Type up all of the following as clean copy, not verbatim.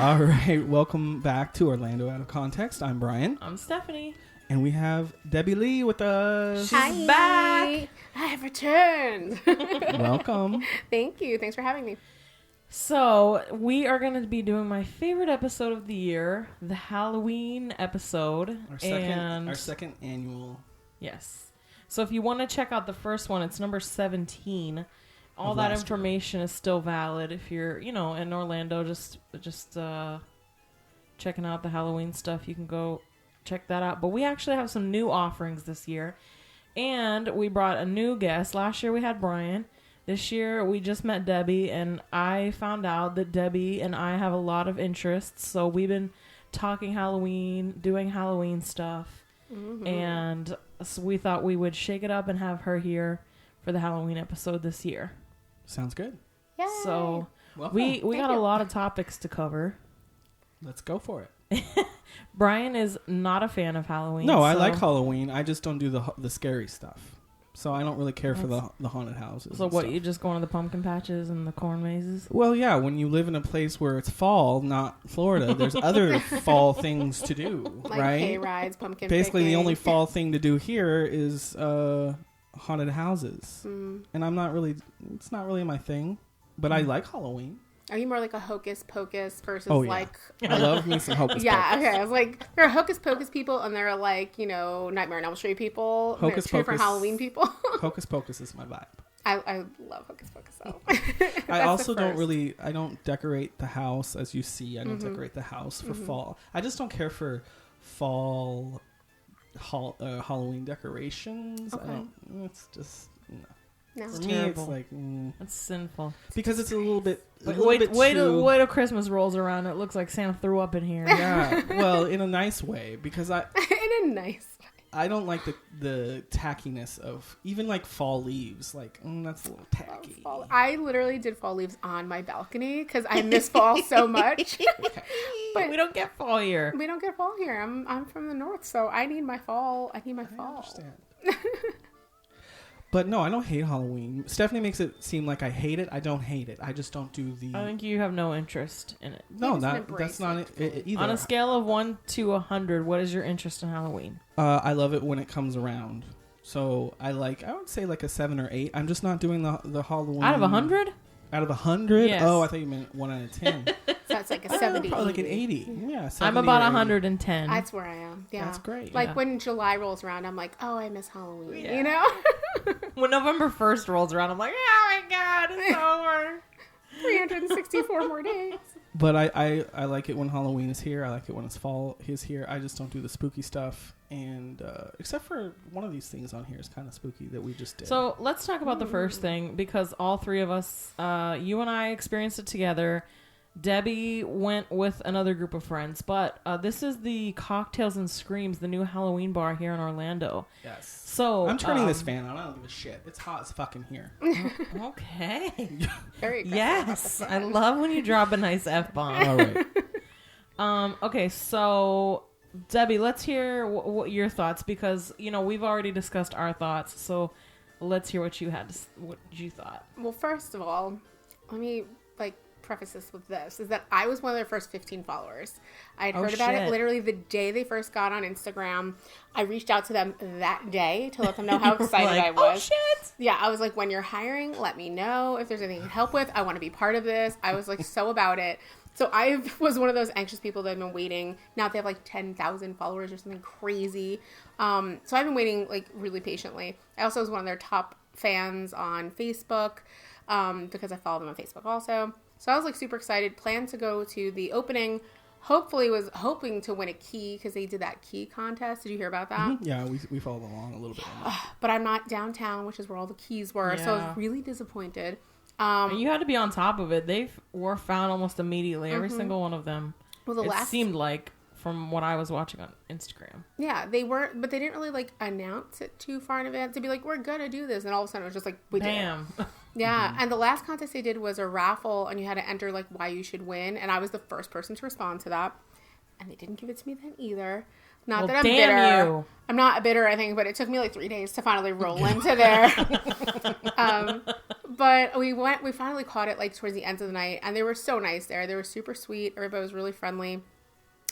All right, welcome back to Orlando Out of Context. I'm Brian. I'm Stephanie. And we have Debbie Lee with us. She's back. I have returned. Welcome. Thank you. Thanks for having me. So, we are going to be doing my favorite episode of the year, the Halloween episode. Our second annual. Yes. So, if you want to check out the first one, it's number 17. All that information is still valid if you're, in Orlando, just checking out the Halloween stuff. You can go check that out. But we actually have some new offerings this year. And we brought a new guest. Last year we had Brian. This year we just met Debbie. And I found out that Debbie and I have a lot of interests. So we've been talking Halloween, doing Halloween stuff. Mm-hmm. And so we thought we would shake it up and have her here for the Halloween episode this year. Sounds good. Yay. So we got a lot of topics to cover. Let's go for it. Brian is not a fan of Halloween. No, I like Halloween. I just don't do the scary stuff. So I don't really care for the haunted houses. So what, you just go into the pumpkin patches and the corn mazes? Well, yeah, when you live in a place where it's fall, not Florida, there's other fall things to do, like right? Hay rides, pumpkin Basically, picking. the only fall thing to do here is haunted houses. And it's not really my thing, but I like Halloween. Are you more like a hocus pocus versus like... I love me some hocus pocus. Yeah, okay. I was like, there are hocus pocus people and there are like, Nightmare on Elm Street people. Hocus Two different Halloween people. Hocus pocus is my vibe. I love hocus pocus though. I also I don't decorate the house as you see. I don't decorate the house for fall. I just don't care for fall Halloween decorations. Okay. It's just no. No. For me, it's like That's sinful. because it's a little bit. Wait till Christmas rolls around. It looks like Santa threw up in here. Yeah, well, in a nice way, because in a nice way. I don't like the tackiness of even like fall leaves. Like that's a little tacky. I literally did fall leaves on my balcony because I miss fall so much. But we don't get fall here. We don't get fall here. I'm from the north, so I need my fall. I understand. But no, I don't hate Halloween. Stephanie makes it seem like I hate it. I don't hate it. I just don't do the... I think you have no interest in it. No, that's not it either. On a scale of 1 to 100, what is your interest in Halloween? I love it when it comes around. So I would say like a 7 or 8. I'm just not doing the Halloween... Out of 100? Out of 100? Yes. Oh, I thought you meant 1 out of 10. So that's like a 70. Probably like an 80. Yeah, 70 I'm about 110. That's where I am. Yeah. That's great. Like when July rolls around, I'm like, oh, I miss Halloween. Yeah. When November 1st rolls around, I'm like, oh my God, it's over. 364 more days. But I like it when Halloween is here. I like it when it's fall is here. I just don't do the spooky stuff. And except for one of these things on here is kind of spooky that we just did. So let's talk about the first thing, because all three of us, you and I experienced it together. Debbie went with another group of friends, but this is the Cocktails and Screams, the new Halloween bar here in Orlando. Yes. So I'm turning this fan on. I don't give a shit. It's hot as fucking here. Okay. Very Yes. I love when you drop a nice F-bomb. All right. Okay, so Debbie, let's hear what your thoughts, because we've already discussed our thoughts. So let's hear what you thought. Well, first of all, let me preface this with this, is that I was one of their first 15 followers. I had heard about it literally the day they first got on Instagram. I reached out to them that day to let them know how excited I was. Oh shit! Yeah, I was like, when you're hiring, let me know if there's anything you can help with. I want to be part of this. I was like so about it. So I was one of those anxious people that have been waiting. Now they have like 10,000 followers or something crazy. So I've been waiting like really patiently. I also was one of their top fans on Facebook because I follow them on Facebook also. So I was like super excited, planned to go to the opening, was hoping to win a key because they did that key contest. Did you hear about that? Mm-hmm. Yeah, we followed along a little bit on that. But I'm not downtown, which is where all the keys were. Yeah. So I was really disappointed. And you had to be on top of it. They were found almost immediately, every single one of them. Well, it seemed like, from what I was watching on Instagram. Yeah, they were, but they didn't really announce it too far in advance to be like, we're gonna do this, and all of a sudden it was just like, we Bam. did it. Yeah, and the last contest they did was a raffle, and you had to enter why you should win, and I was the first person to respond to that, and they didn't give it to me then either. Not that I'm bitter. I'm not bitter, I think, but it took me like 3 days to finally roll into there. But we finally caught it like towards the end of the night, and they were so nice there. They were super sweet. Everybody was really friendly.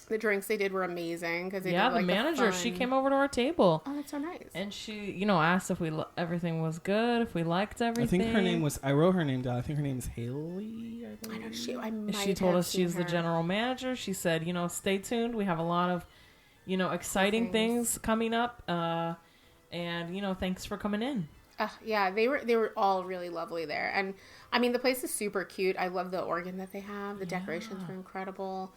The drinks they did were amazing because they did, like, the manager, she came over to our table. Oh, that's so nice. And she, asked if everything was good, if we liked everything. I think her name was. I wrote her name down. I think her name is Haley. I know she told us she's the general manager. She said, stay tuned. We have a lot of, exciting things coming up. And thanks for coming in. Yeah, they were all really lovely there, and I mean the place is super cute. I love the organ that they have. The decorations were incredible.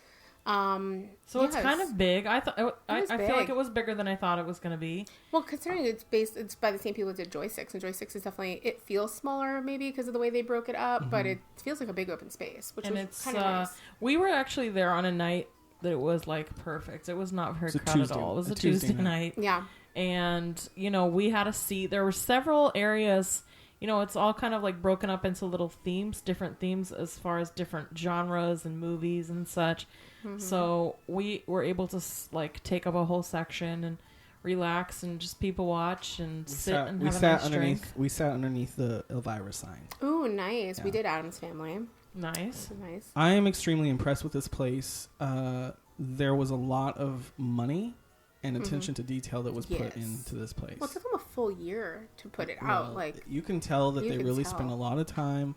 So it's kind of big. I thought I feel like it was bigger than I thought it was going to be. Well, considering it's by the same people that did Joy 6, and Joy 6 is definitely, it feels smaller maybe because of the way they broke it up, but it feels like a big open space, which was kind of nice. We were actually there on a night that it was like perfect. It was not very crowded at all. It was a Tuesday night. Yeah. And, we had a seat. There were several areas, it's all kind of like broken up into little themes, different themes as far as different genres and movies and such. Mm-hmm. So we were able to like take up a whole section and relax and just people watch and sit and have a nice drink. We sat underneath the Elvira sign. Ooh, nice. Yeah. We did Adam's Family. Nice. Nice. I am extremely impressed with this place. There was a lot of money and attention to detail that was put into this place. Well, it took them a full year to put it out. Like, you can tell that they really spent a lot of time.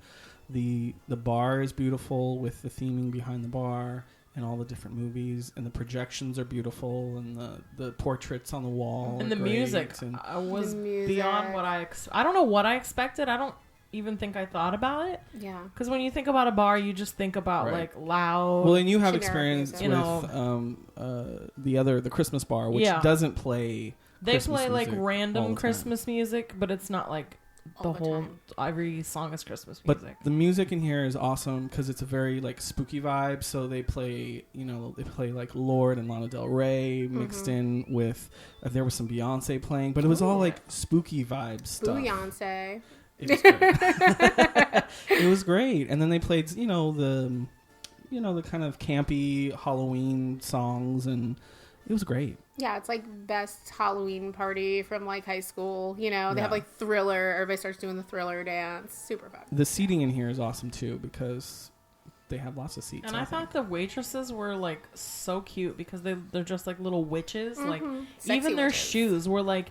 The bar is beautiful with the theming behind the bar and all the different movies, and the projections are beautiful, and the portraits on the wall and the music was beyond what I don't know what I expected. I don't even think I thought about it. Yeah. Because when you think about a bar, you just think about like loud. Well, and you have experience with the Christmas bar, which doesn't play. They play like random Christmas music, but it's not like the whole every song is Christmas music. But the music in here is awesome because it's a very like spooky vibe. So they play, like Lord and Lana Del Rey mixed in with there was some Beyonce playing, but it was all like spooky vibe stuff. Beyonce. It was great. It was great. And then they played, the kind of campy Halloween songs, and it was great. Yeah, it's like best Halloween party from like high school. They have like Thriller. Everybody starts doing the Thriller dance. Super fun. The seating in here is awesome too because they have lots of seats. And I thought the waitresses were like so cute because they're just like little witches. Like Sexy even their witches. shoes were like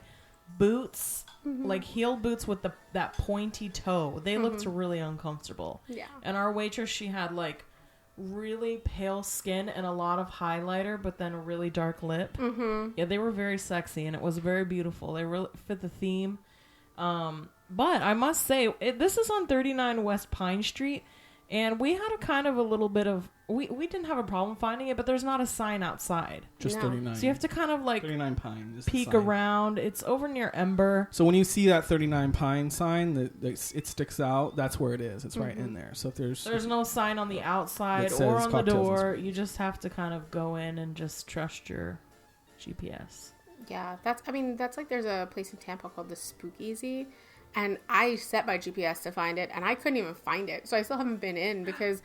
boots. Like heel boots with that pointy toe. They looked really uncomfortable. Yeah. And our waitress, she had like really pale skin and a lot of highlighter, but then a really dark lip. Yeah, they were very sexy and it was very beautiful. They really fit the theme. But I must say, this is on 39 West Pine Street, and we had a little bit of we didn't have a problem finding it, but there's not a sign outside. Just 39. So you have to kind of like 39 Pine peek around. It's over near Ember. So when you see that 39 Pine sign it sticks out, that's where it is. It's right in there. So if there's no sign on the outside or on the door, you just have to kind of go in and just trust your GPS. Yeah, that's like there's a place in Tampa called the Spookeasy. And I set my GPS to find it, and I couldn't even find it. So I still haven't been in because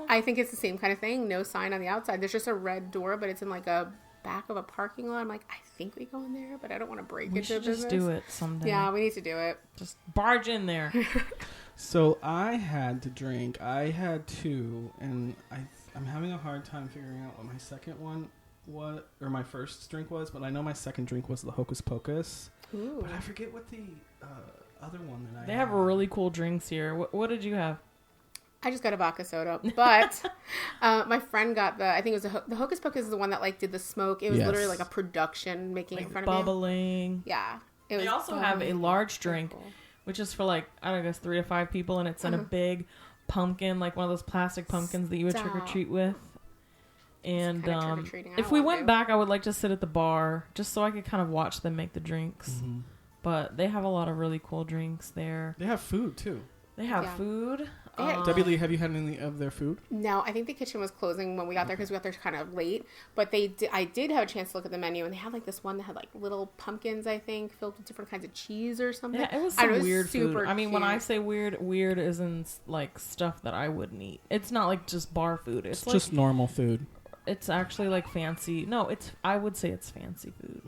I think it's the same kind of thing. No sign on the outside. There's just a red door, but it's in like a back of a parking lot. I'm like, I think we go in there, but I don't want to break into business. We should just do it someday. Yeah, we need to do it. Just barge in there. So I had to drink. I had two, and I'm having a hard time figuring out what my second one or my first drink was, but I know my second drink was the Hocus Pocus. Ooh. But I forget what the other one that I They have really cool drinks here. What did you have? I just got a vodka soda, but my friend got I think it was the Hocus Pocus is the one that like did the smoke. It was literally like a production making it in front of you. Bubbling. Yeah. They also have a large drink, which is for like, I don't know, 3 to 5 people, and it's in a big pumpkin, like one of those plastic pumpkins that you would trick or treat with. And if we went back, I would like to sit at the bar just so I could kind of watch them make the drinks. Mm-hmm. But they have a lot of really cool drinks there. They have food too. They have food. W. Lee, have you had any of their food? No, I think the kitchen was closing when we got there because we got there kind of late. But I did have a chance to look at the menu, and they had like this one that had like little pumpkins, I think, filled with different kinds of cheese or something. Yeah, it was weird food. I mean, when I say weird isn't like stuff that I wouldn't eat. It's not like just bar food. It's like, just normal food. it's actually like fancy. No, I would say it's fancy food.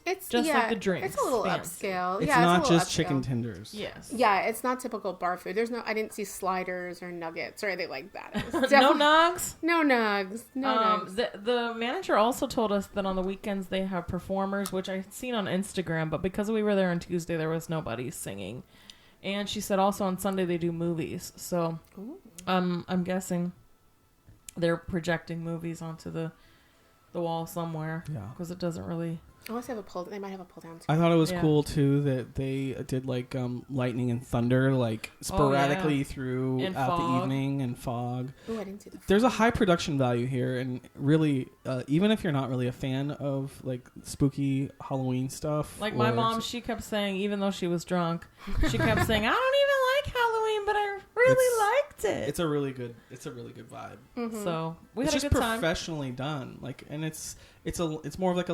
It's just like the drinks. It's a little fancy. upscale. It's yeah, not it's a little just upscale. chicken tenders. Yes. Yeah, it's not typical bar food. I didn't see sliders or nuggets or anything like that. No nugs? No nugs. No nugs. The manager also told us that on the weekends they have performers, which I've seen on Instagram, but because we were there on Tuesday, there was nobody singing. And she said also on Sunday they do movies. So I'm guessing they're projecting movies onto the wall somewhere. Yeah. Because it doesn't really... Unless they might have a pull down. I thought it was cool too that they did like lightning and thunder like sporadically throughout the evening and fog. Oh, I didn't see the fog. There's a high production value here, and really, even if you're not really a fan of like spooky Halloween stuff, like my mom, she kept saying, even though she was drunk, she kept saying, "I don't even like Halloween, but I really liked it." It's a really good vibe. Mm-hmm. So we it's had a just good time. Professionally done, like, and it's more of like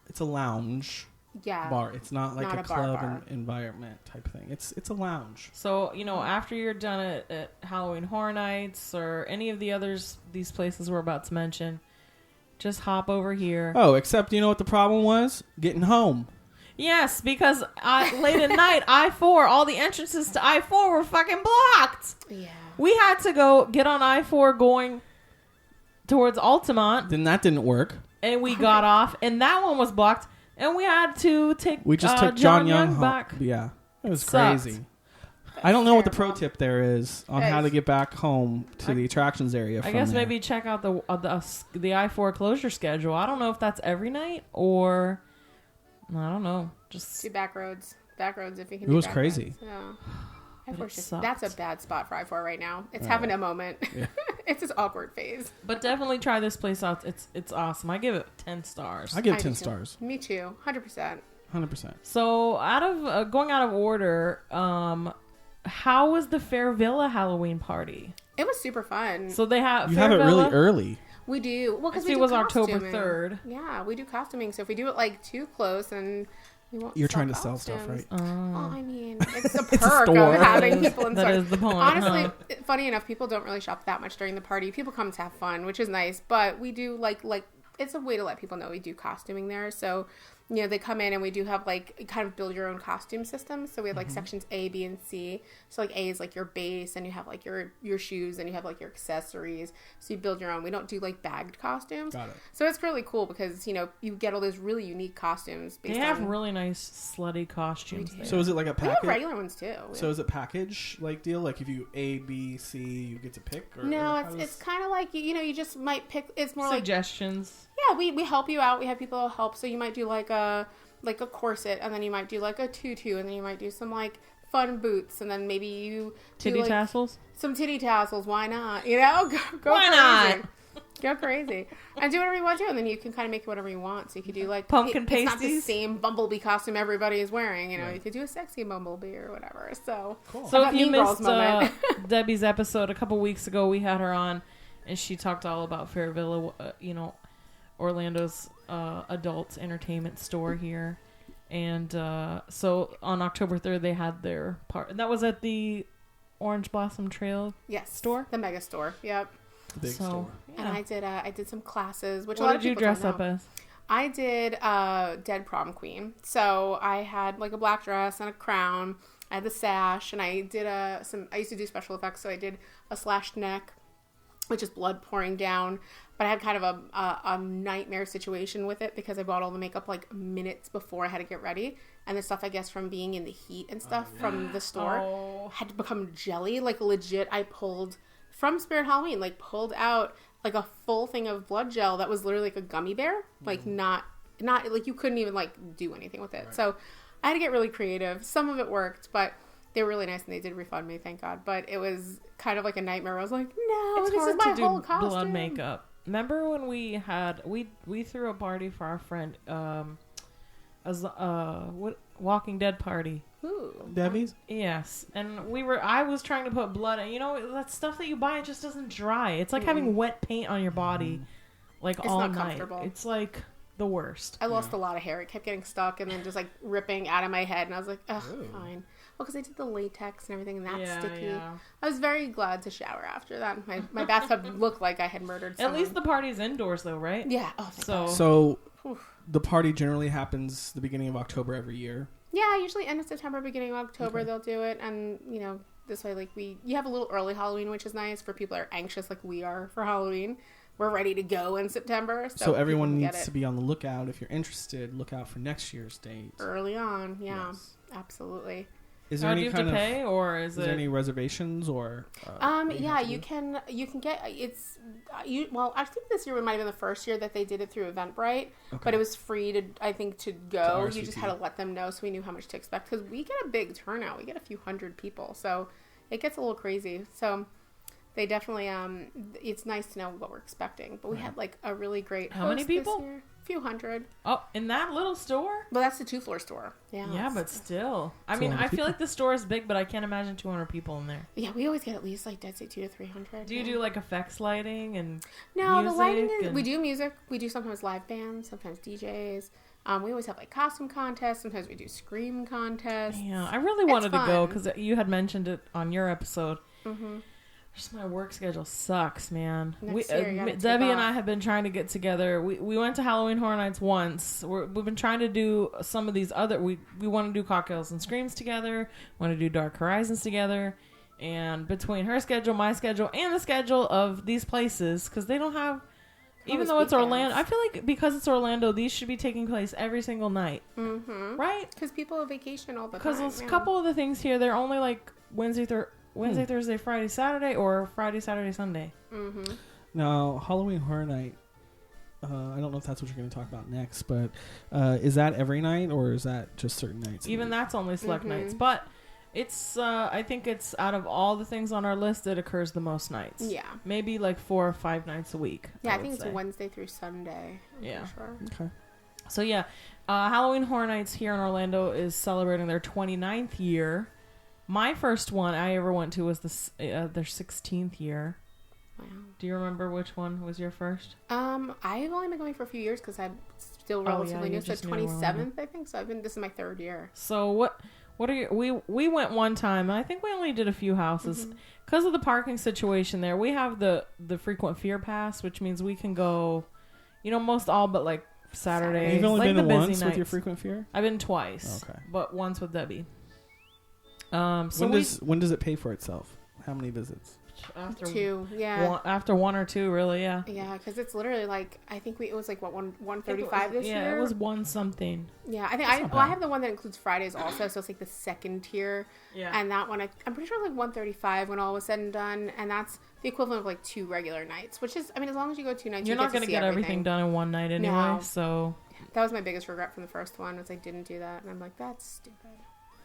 it's a lounge bar. It's not like a club environment type thing. It's a lounge. So, after you're done at Halloween Horror Nights or any of these places we're about to mention, just hop over here. Oh, except you know what the problem was? Getting home. Yes, because late at night, I-4, all the entrances to I-4 were fucking blocked. Yeah. We had to go get on I-4 going towards Altamont. Then that didn't work. And we got off, and that one was blocked, and we had to take. We just took John Young back. Yeah, it was crazy. I don't know what the pro tip there is on how to get back home to the attractions area. I guess maybe check out the I-4 closure schedule. I don't know if that's every night or I don't know. Just do back roads if you can. It was crazy. Yeah. That's a bad spot for I-4 right now. It's having a moment. Yeah. It's this awkward phase. But definitely try this place out. It's awesome. I give it 10 stars. I give it 10 stars. Me too. 100%. 100%. So going out of order, how was the Fair Villa Halloween party? It was super fun. So they have you have it really early. We do. Well, because it was October 3rd. Yeah, we do costuming. So if we do it like too close, and you're trying to sell stuff, right? Well, I mean, it's a perk of having people in That is the point. Honestly, funny enough, people don't really shop that much during the party. People come to have fun, which is nice. But we do like it's a way to let people know we do costuming there. So, they come in and we do have like kind of build your own costume system. So we have like sections A, B, and C. So like A is like your base, and you have like your shoes, and you have like your accessories. So you build your own. We don't do like bagged costumes. Got it. So it's really cool because you get all those really unique costumes. They have really nice slutty costumes. So is it like a package? We have regular ones too. So is it package like deal? Like if you A, B, C, you get to pick? Or no, it's kind of like you just might pick. It's more suggestions. Like yeah, we help you out. We have people help. So you might do like a corset, and then you might do like a tutu, and then you might do some like fun boots, and then maybe you titty tassels. Some titty tassels. Why not? Go why crazy. Not? Go crazy and do whatever you want to, and then you can kind of make it whatever you want. So you could do like pumpkin pasties. It's not the same bumblebee costume everybody is wearing. You could do a sexy bumblebee or whatever. So cool. So if you missed Debbie's episode a couple weeks ago, we had her on, and she talked all about Fair Villa. Orlando's adult entertainment store here. And so on October 3rd, they had their part. And that was at the Orange Blossom Trail store? The mega store. Yep. The big store. Yeah. And I did some classes. Which what did you dress up as? I did Dead Prom Queen. So I had like a black dress and a crown. I had the sash. And I did I used to do special effects. So I did a slashed neck, which is blood pouring down. But I had kind of a nightmare situation with it because I bought all the makeup like minutes before I had to get ready. And the stuff, I guess, from being in the heat and stuff from the store had to become jelly. Like legit, I pulled from Spirit Halloween, like pulled out like a full thing of blood gel that was literally like a gummy bear. Like not like you couldn't even like do anything with it. Right. So I had to get really creative. Some of it worked, but they were really nice and they did refund me, thank God. But it was kind of like a nightmare. I was like, no, it's this hard is my to whole do costume. blood makeup. Remember when we threw a party for our friend Walking Dead party. Ooh. Debbie's? Yes. And I was trying to put blood in. That stuff that you buy, it just doesn't dry. It's like having wet paint on your body like all night. It's like the worst. I lost a lot of hair. It kept getting stuck and then just like ripping out of my head, and I was like, ugh, fine. Well, because I did the latex and everything, and that's sticky. Yeah. I was very glad to shower after that. My bathtub looked like I had murdered someone. At least the party's indoors, though, right? Yeah. Oh, thank God. So the party generally happens the beginning of October every year. Yeah, usually end of September, beginning of October, they'll do it. And, you know, this way, like, you have a little early Halloween, which is nice for people that are anxious like we are for Halloween. We're ready to go in September. So everyone needs to be on the lookout. If you're interested, look out for next year's date. Early on, yeah. Yes. Absolutely. Is there any kind of pay, or is there any reservations or? Yeah, you can get well, I think this year might have been the first year that they did it through Eventbrite, but it was free to go. You just had to let them know, so we knew how much to expect, because we get a big turnout. We get a few hundred people, so it gets a little crazy. So they definitely it's nice to know what we're expecting. But we had like a really great how many people? This year. A few hundred. Oh, in that little store? Well, that's the 2-floor store. Yeah, but still. I mean, I feel like the store is big, but I can't imagine 200 people in there. Yeah, we always get at least like, I'd say 200 to 300. Do you do like effects lighting and No, music the lighting is, we do music. We do sometimes live bands, sometimes DJs. We always have like costume contests. Sometimes we do scream contests. Yeah, I really wanted to go because you had mentioned it on your episode. Mm-hmm. Just my work schedule sucks, man. Debbie and I have been trying to get together. We went to Halloween Horror Nights once. We've been trying to do some of these other. We want to do Cocktails and Screams together. Want to do Dark Horizons together. And between her schedule, my schedule, and the schedule of these places, because they don't have. Even though it's Orlando, I feel like because it's Orlando, these should be taking place every single night, right? Because people have vacation all the time. Because there's a couple of the things here, they're only like Wednesday, Thursday, Friday, Saturday, or Friday, Saturday, Sunday. Mm-hmm. Now, Halloween Horror Night, I don't know if that's what you're going to talk about next, but is that every night, or is that just certain nights? Even that's only select nights. But it's, I think it's out of all the things on our list, it occurs the most nights. Yeah. Maybe like 4 or 5 nights a week. Yeah, I think it's Wednesday through Sunday. Yeah. Sure. Okay. So yeah, Halloween Horror Nights here in Orlando is celebrating their 29th year. My first one I ever went to was their 16th year. Wow. Do you remember which one was your first? I've only been going for a few years because I'm still relatively new. So 27th, I think. So this is my 3rd year. So what are you? We went one time, and I think we only did a few houses because of the parking situation there. We have the frequent fear pass, which means we can go, most all but like Saturday. You've only like been the once busy with your nights. frequent fear? I've been twice. Okay. But once with Debbie. When does it pay for itself? How many visits? After 2, yeah. After 1 or 2, really, yeah. Yeah, because it's literally like, I think it was like, what, 135 this year? Yeah, it was 1 something. Yeah, I think I have the one that includes Fridays also, so it's like the 2nd tier. Yeah. And that one, I'm pretty sure like 135 when all was said and done, and that's the equivalent of like 2 regular nights, which is, I mean, as long as you go 2 nights, you're not going to get everything done in one night anyway, No. So. That was my biggest regret from the first one, was I didn't do that, and I'm like, that's stupid.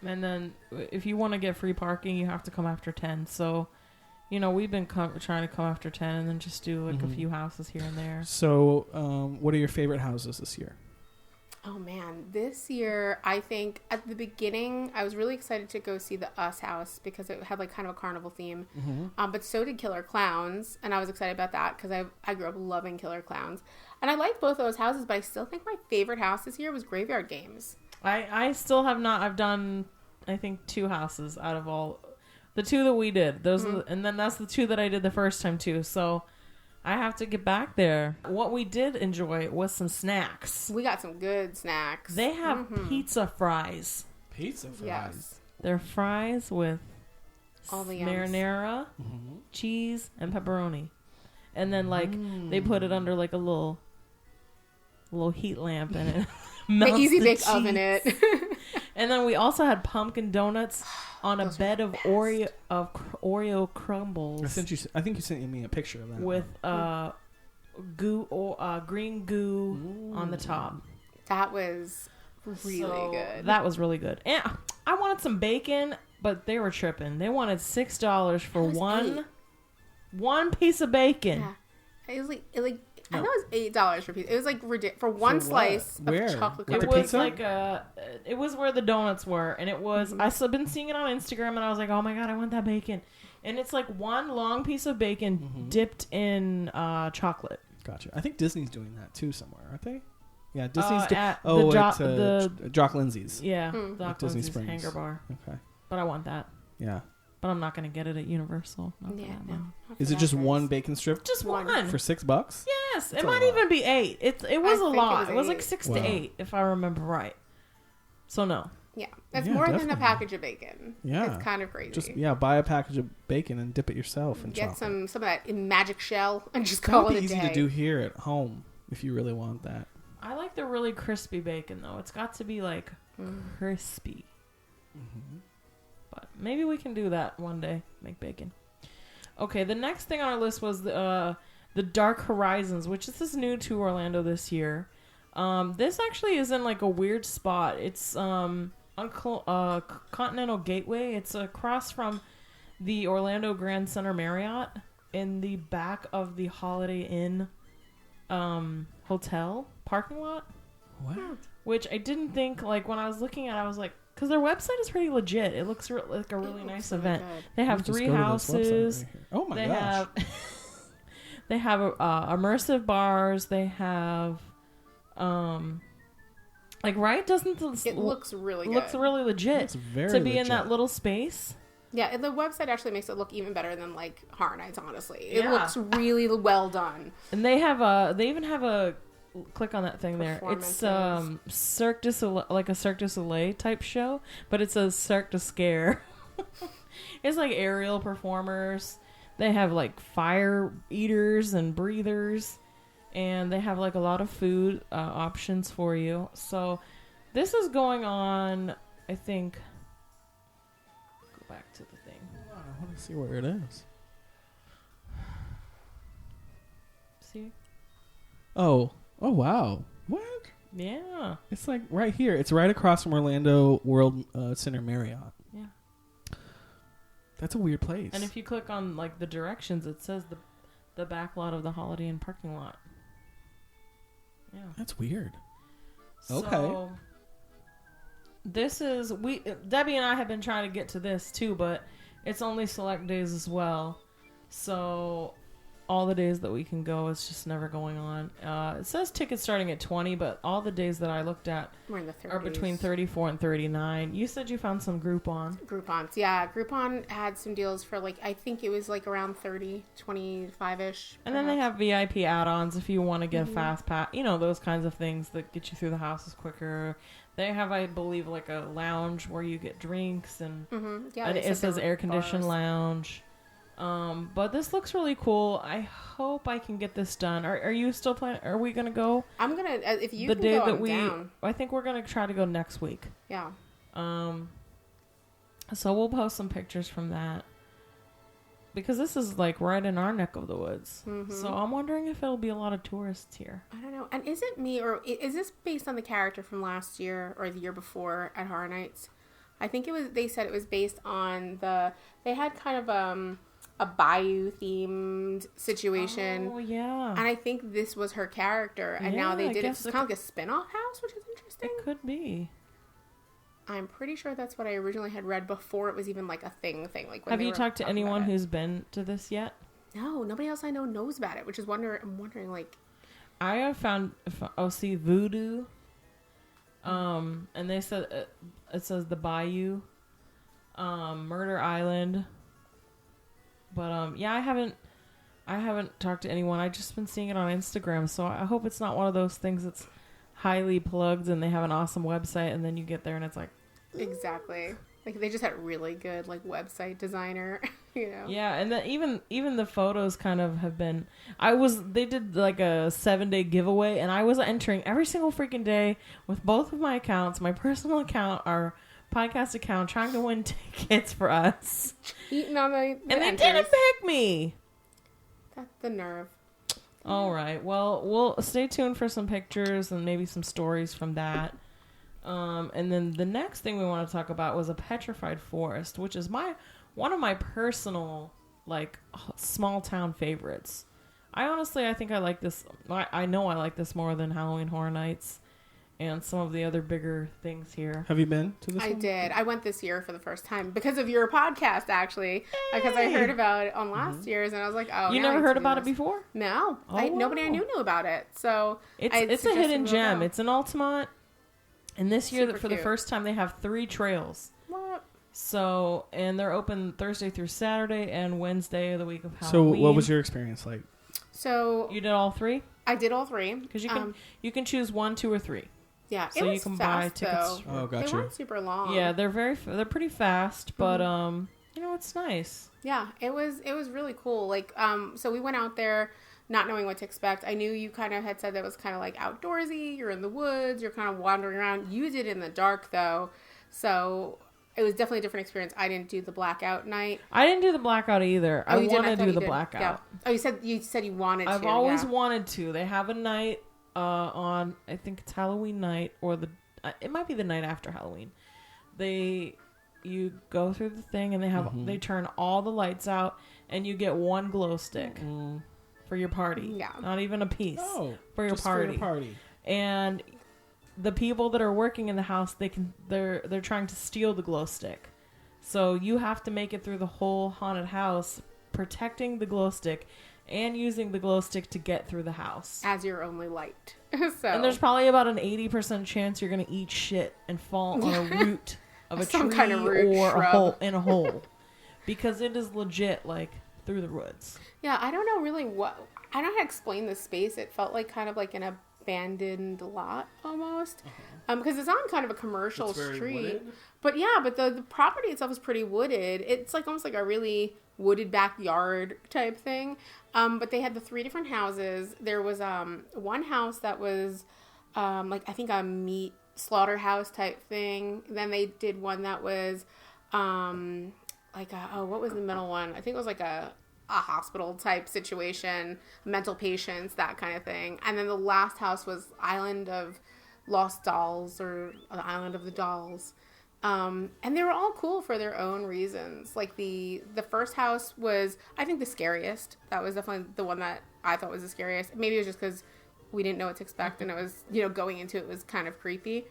And then if you want to get free parking, you have to come after 10. So, we've been trying to come after 10 and then just do like a few houses here and there. So, what are your favorite houses this year? Oh man, this year I think at the beginning I was really excited to go see the Us house because it had like kind of a carnival theme. But so did Killer Clowns, and I was excited about that because I grew up loving Killer Clowns, and I liked both those houses. But I still think my favorite house this year was Graveyard Games. I still have not. I've done I think 2 houses out of all the 2 that we did. Those are and then that's the 2 that I did the first time too. So I have to get back there. What we did enjoy was some snacks. We got some good snacks. They have pizza fries. Pizza fries. Yes. They're fries with all the marinara, cheese, and pepperoni. And then like they put it under like a little heat lamp and it melts the easy bake cheese. oven it. And then we also had pumpkin donuts on a bed of Oreo crumbles. I think you sent me a picture of that. With green goo on the top. That was really good. That was really good. And I wanted some bacon, but they were tripping. They wanted $6 for one piece of bacon. Yeah. It was like I know it was $8 for pizza. It was like ridiculous for one slice of chocolate. With It the was pizza? like it was where the donuts were, and it was. I've been seeing it on Instagram, and I was like, oh my god, I want that bacon. And it's like one long piece of bacon dipped in chocolate. Gotcha. I think Disney's doing that too somewhere, aren't they? Yeah, Disney's. At it's Jock Lindsay's. Yeah, Disney Disney Springs. Hangar Bar. Okay. But I want that. Yeah. But I'm not going to get it at Universal. Not Yeah, for that no. money. Not for Is it that just price. one bacon strip? Just one. For $6? Yes. That's It a might lot. even be 8. It was a think lot. it It was was like 8. 6 Wow. to 8, if I remember right. So no. Yeah, that's Yeah, more than a definitely. package of bacon. Yeah. It's kind of crazy. Just buy a package of bacon and dip it yourself in Get chocolate. some of that in magic shell and just That call would it be a easy day. to do here at home if you really want that. I like the really crispy bacon, though. It's got to be, like, crispy. Mm-hmm. But maybe we can do that one day. Make bacon. Okay, the next thing on our list was the Dark Horizons, which is this new to Orlando this year. This actually is in, like, a weird spot. It's on Continental Gateway. It's across from the Orlando Grand Center Marriott in the back of the Holiday Inn hotel parking lot. What? Which I didn't think, like, when I was looking at it, I was like, because their website is pretty legit. It looks like a really nice event. Good. They have Let me just 3 go to this website houses. right here. Oh my They gosh. they have immersive bars. They have, like, right? Doesn't It looks really good. looks really legit It's very to be legit. in that little space? Yeah, and the website actually makes it look even better than like Horror Nights. Honestly, it Yeah. looks really well done. And they even have a click on that thing there. It's Cirque du Soleil, like a Cirque du Soleil type show, but it's a Cirque du Scare. It's like aerial performers. They have like fire eaters and breathers, and they have like a lot of food options for you. So this is going on, I think. Go back to the thing. I want to see where it is. See? Oh wow. What? Yeah. It's like right here. It's right across from Orlando World Center Marriott. Yeah. That's a weird place. And if you click on like the directions, it says the back lot of the Holiday Inn parking lot. Yeah. That's weird. So, Okay. This is Debbie and I have been trying to get to this too, but it's only select days as well. So all the days that we can go, it's just never going on. It says tickets starting at $20, but all the days that I looked at We're in the 30s. are between $34 and $39. You said you found some Groupon. Groupons. Yeah, Groupon had some deals for like, I think it was like around 30, 25-ish. And then they have VIP add-ons if you want to get a fast pass. You know, those kinds of things that get you through the houses quicker. They have, I believe, like a lounge where you get drinks and, Yeah, and they it said says there were air-conditioned bars. lounge. But this looks really cool. I hope I can get this done. Are you still planning? Are we going to go? I'm gonna if you the can day go, that I'm down. I think we're going to try to go next week. Yeah. So we'll post some pictures from that. Because this is like right in our neck of the woods. So I'm wondering if it'll be a lot of tourists here. I don't know. And is it me or is this based on the character from last year or the year before at Horror Nights? I think it was. They said it was based on they had kind of a bayou themed situation. Oh, yeah. And I think this was her character, and now Yeah, they I did it. guess It's kind of like a spin-off house, which is interesting. It could be. I'm pretty sure that's what I originally had read before it was even like a thing. Like, when Have they you were talked to talking anyone about it. who's been to this yet? No, nobody else I know knows about it, which is I'm wondering like. I have found see Voodoo, and they said it says the Bayou, Murder Island, but yeah, I haven't talked to anyone. I've just been seeing it on Instagram, so I hope it's not one of those things that's highly plugged and they have an awesome website, and then you get there and it's like Exactly. Like they just had a really good like website designer, you know. yeah, and then even the photos kind of have been. They did like a 7-day giveaway, and I was entering every single freaking day with both of my accounts, my personal account, our podcast account, trying to win tickets for us. Eating on the And they enters. didn't pick me. That's the nerve. All right. Well, we'll stay tuned for some pictures and maybe some stories from that. And then the next thing we want to talk about was a Petrified Forest, which is one of my personal like small town favorites. I think I like this. I know I like this more than Halloween Horror Nights and some of the other bigger things here. Have you been to this I one? did. I went this year for the first time because of your podcast, actually. Because I heard about it on last year's, and I was like, "Oh, You now I never need heard to do about it this. before? No, Oh, nobody I wow. knew about it. So It's a suggested hidden we'll gem. go. It's in Altamont, and this year Super for the cute. first time they have 3 trails. What? So, and they're open Thursday through Saturday and Wednesday of the week of Halloween. So what was your experience like? So You did all 3? I did all 3. Because you can choose 1, 2, or 3. Yeah, so it was you can fast, buy tickets. though. Oh, gotcha. They weren't super long. Yeah, they're pretty fast, but it's nice. Yeah, it was really cool. Like, so we went out there not knowing what to expect. I knew you kind of had said that was kind of like outdoorsy. You're in the woods. You're kind of wandering around. You did it in the dark though, so it was definitely a different experience. I didn't do the blackout night. I didn't do the blackout either. Oh, I want to do the blackout. Yeah. Oh, you said you wanted to. I've always wanted to. They have a night on, I think it's Halloween night, or it might be the night after Halloween. You go through the thing and they turn all the lights out and you get 1 glow stick for your party. Yeah. Not even a piece. Oh, for your party. And the people that are working in the house, they're trying to steal the glow stick. So you have to make it through the whole haunted house, protecting the glow stick and using the glow stick to get through the house. As your only light. And there's probably about an 80% chance you're going to eat shit and fall on a root of a Some tree kind of root, or shrub. a hole. Because it is legit, like, through the woods. Yeah, I don't know really I don't know how to explain the space. It felt like kind of like an abandoned lot almost. Because it's on kind of a commercial street. Wooded. But yeah, but the property itself is pretty wooded. It's like almost like a really wooded backyard type thing. But they had the 3 different houses. There was one house that was like I think a meat slaughterhouse type thing. Then they did one that was what was the middle one? I think it was like a hospital type situation, mental patients, that kind of thing. And then the last house was Island of Lost Dolls or the Island of the Dolls. And they were all cool for their own reasons. Like the first house was, I think, the scariest. That was definitely the one that I thought was the scariest. Maybe it was just because we didn't know what to expect and it was, going into it was kind of creepy.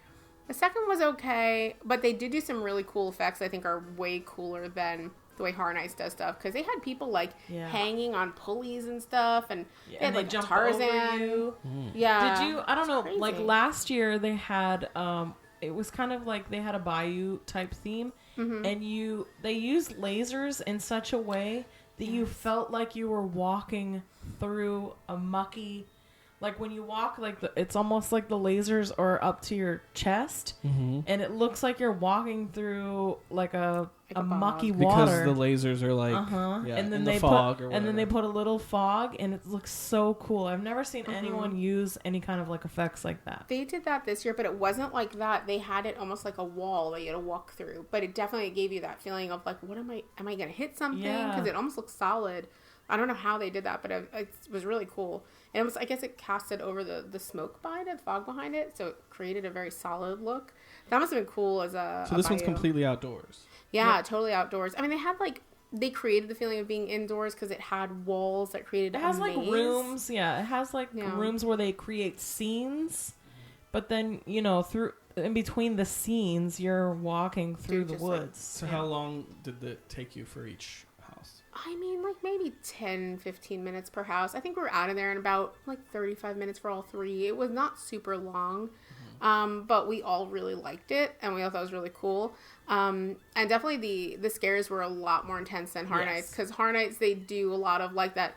The second was okay, but they did do some really cool effects I think are way cooler than the way Horror Nights does stuff. Because they had people hanging on pulleys and stuff, and they had they jump Tarzan. over you. Yeah. Did you? I don't know. Crazy. Like last year, they had. It was kind of like they had a bayou type theme, and they used lasers in such a way that you felt like you were walking through a mucky. Like when you walk, it's almost like the lasers are up to your chest, and it looks like you're walking through like a mucky water. Because the lasers are like, and then in they the fog or whatever. and then they put a little fog, and it looks so cool. I've never seen anyone use any kind of like effects like that. They did that this year, but it wasn't like that. They had it almost like a wall that you had to walk through, but it definitely gave you that feeling of like, what am I going to hit something? Because it almost looks solid. I don't know how they did that, but it was really cool. And it was, I guess it casted over the smoke behind it, the fog behind it, so it created a very solid look. That must have been cool as a So this one's bayou. completely outdoors. Yeah, totally outdoors. I mean, they created the feeling of being indoors because it had walls that created It has a like maze. rooms. Yeah, it has like rooms where they create scenes, but then through in between the scenes, you're walking through the woods. So how long did it take you for each house? I mean, like maybe 10, 15 minutes per house. I think we were out of there in about like 35 minutes for all 3. It was not super long, but we all really liked it, and we all thought it was really cool. And definitely the scares were a lot more intense than Horror Nights, because Horror Nights, they do a lot of like that,